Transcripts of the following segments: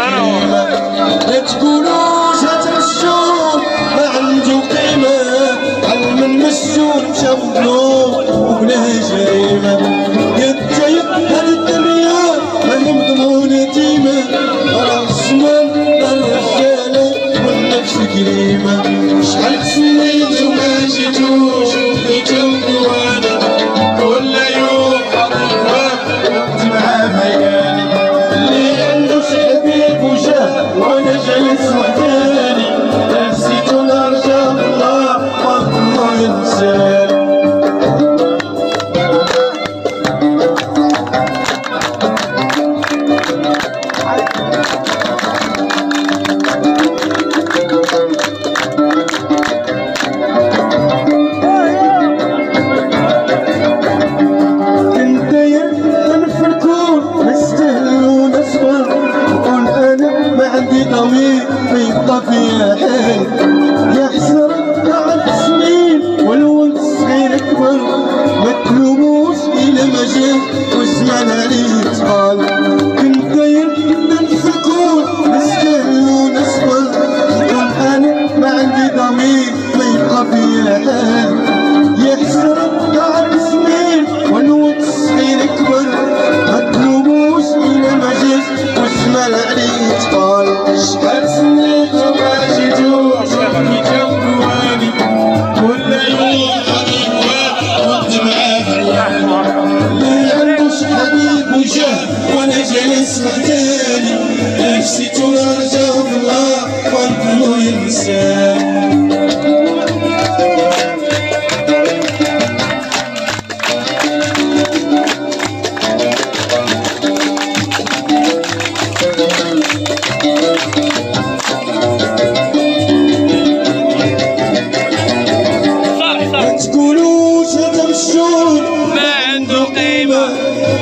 جريمة. لا تقولوش هذا الشوم ما عنده قيمة، علم المسجون مشى مظلوم وبلا جريمة. يا التايب هذه الدنيا ماهي مضمونة ديما، راه الزمان للرجالة والنفس كريمة. شحال تسنيت وما جيتوش فيكم ديواني، كل يوم حضيفة وقت مع ميالي. اللي عنده شي حبيب وجاه وانا جالس وحداني، لا نسيتو نرجع الله والله ينساني. يبقى فيها حال يا حسرة ضاعت سنين والولد الصغير كبر، ما تلوموش إلا ما جا والزمان عليه طال. كنت داير ننسى الكون نستاهل ونصبر، نقول أنا ما عندي ضمير ما يبقى فيها حال يا حسرة ضاعت سنين والولد الصغير كبر، ما تلوموش إلا ما جا والزمان عليه طال. شحال سنيت وما جيتوش فيكم دواني، كل يوم حبيب وقت معاه عيالي. اللي عنده شي حبيب وجاه وانا جالس وحداني، لا نسيتو نرجع الله والله ينساني.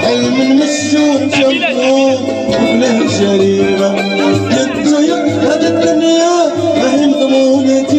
علم المسجون مشى مظلوم وبلا جريمة. يا التايب هذه الدنيا ماهي مضمونة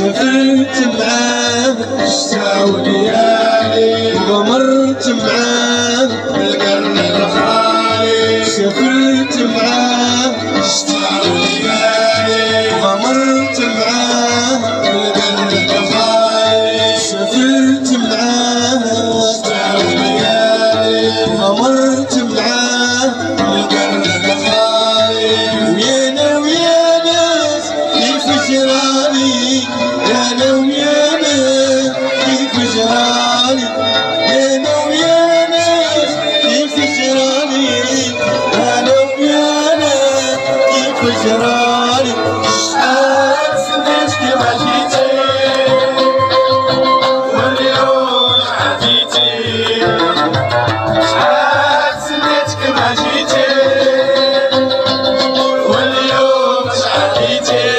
سافرت معاه الشتا وليالي غمرت معاه بالقرن الخالي سافرت معاه الشتا وليالي غمرت معاه بالقرن الخالي سافرت معاه الشتا وليالي غمرت معاه بالقرن الخالي ويانا ويا ناس كيف جرالي انا ويا ناس كيف جرالي انا ويا ناس كيف جرالي انا ويا ناس كيف جرالي شحال سنيت كما جيتي واليوم عديتي شحال سنيت كما جيتي واليوم عديتي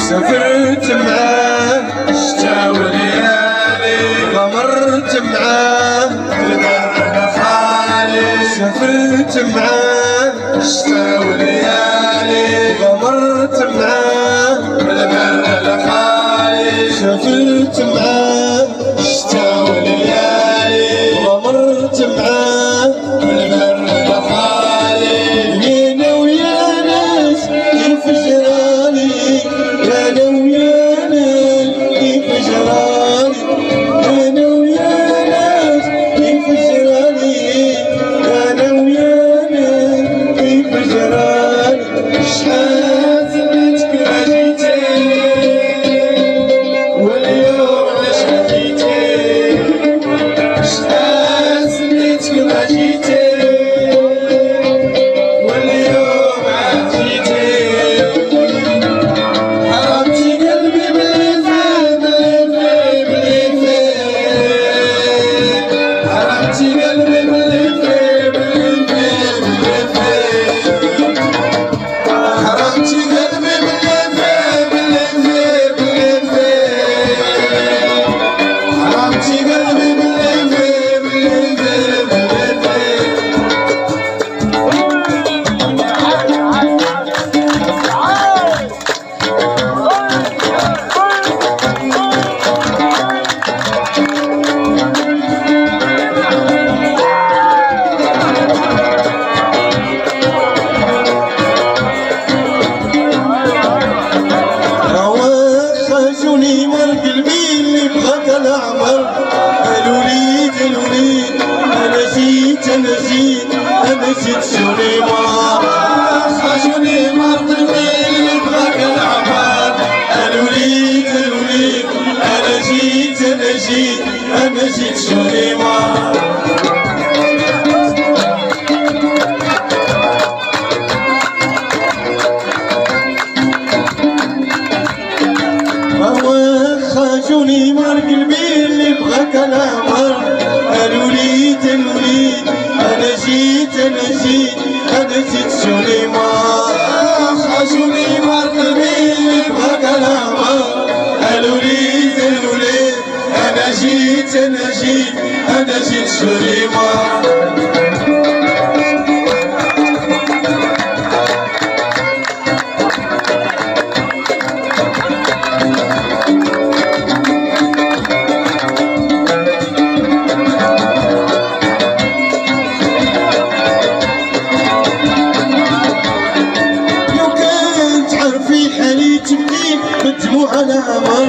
سافرت معاه الشتا وليالي غمرت معاه بالقرن الخالي سافرت معاه الشتا وليالي غمرت معاه بالقرن الخالي سافرت معاه الشتا وليالي غمرت معاه بالقرن الخالي ويانا ويا ناس كيف جرالي انا ويا ناس كيف جرالي انا ويا ناس كيف جرالي انا ويا ناس كيف جرالي خشوني مر قلبي اللي بغاك العمر. الوليد الوليد انا جيت انا جيت انا جيت شوني مر. خشوني مر قلبي اللي بغاك العمر. الوليد الوليد انا جيت انا جيت انا جيت شوني مر. خشوني مر قلبي اللي بغاك العمر. الوليد الوليد انا جيت انا جيت انا جيت شوني مر. خشوني مر قلبي اللي بغاك العمر. الوليد الوليد انا جيت انا جيت انا جيت شوني مر. بدموع العمر.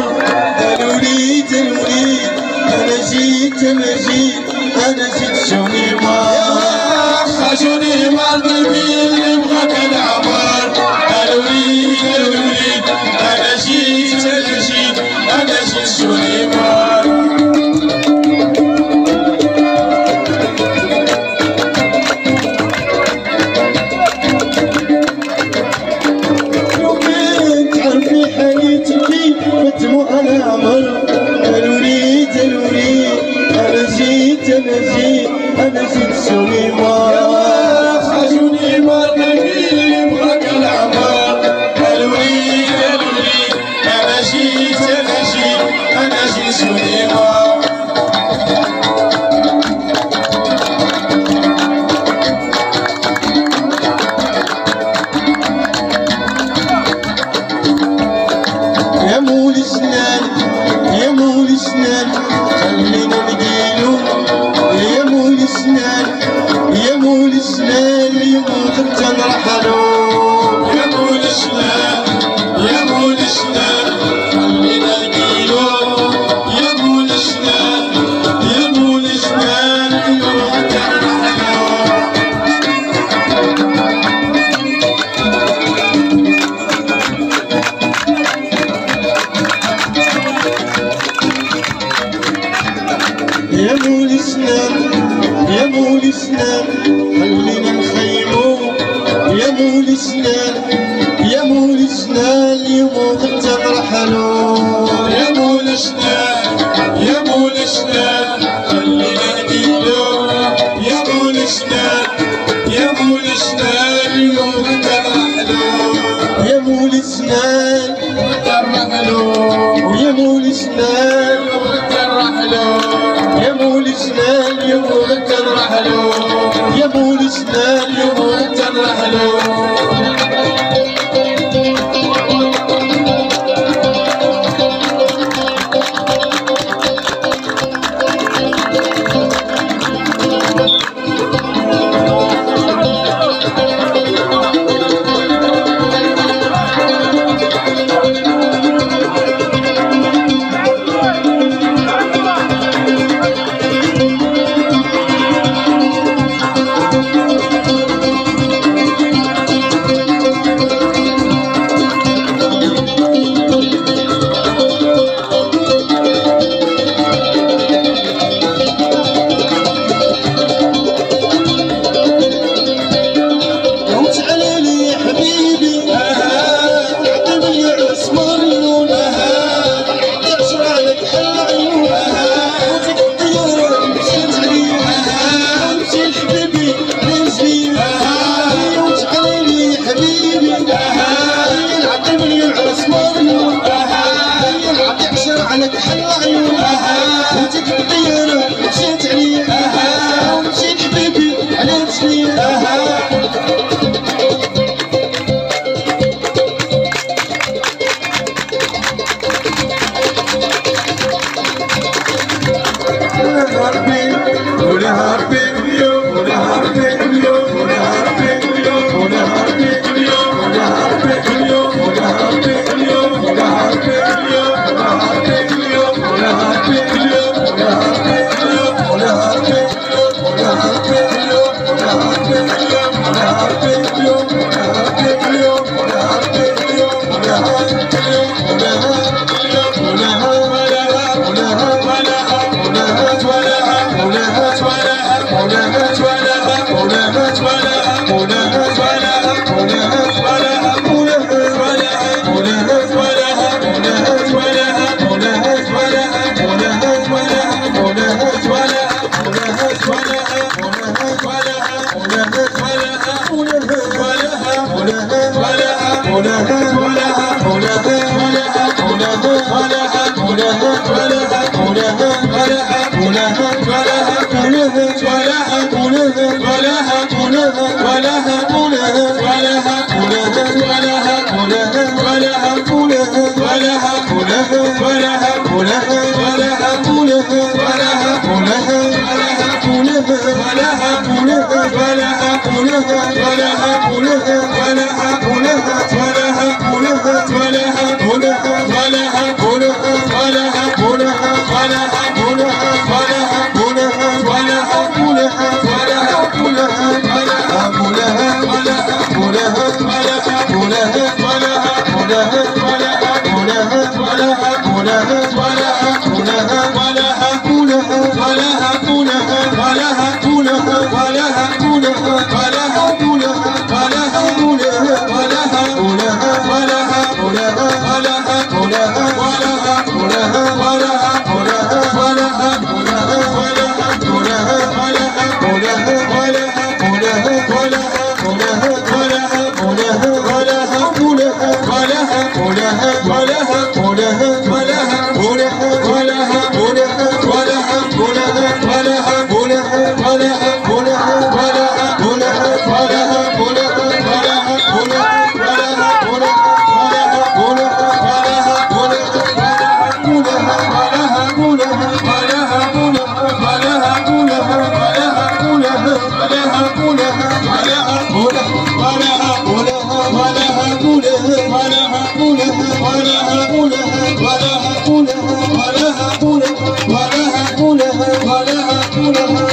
الوليد الوليد انا جيت انا جيت انا جيت شوني مر. خشوني مر قلبي اللي بغاك العمر. الوليد الوليد انا جيت انا جيت انا جيت شوني مر. بدموع العمر. الوليد الوليد انا جيت انا جيت انا جيت شوني مر. خشوني مر قلبي اللي بغاك العمر. الوليد الوليد انا جيت انا جيت انا جيت شوني مر. يا مول سنان يا مول سنان خلينا نقيلو. يا مول سنان يا مول سنان يموت تنرحلو. يا مول سنان يا مول سنان خلينا نقيلو. يا مول سنان يا مول سنان يموت تنرحلو. يا مول سنان يا مول سنان خلينا نخيمو. يا مول سنان يا مول سنان يموت تنرحلو. يا مول سنان يا مول سنان خلينا نقيلو. يا مول سنان يا مول سنان يموت تنرحلو. يا مول سنان تنرحلو. يا مول سنان تنرحلو. يا مول سنان يموت تنرحلو. يا مول سنان يموت تنرحلو. ولا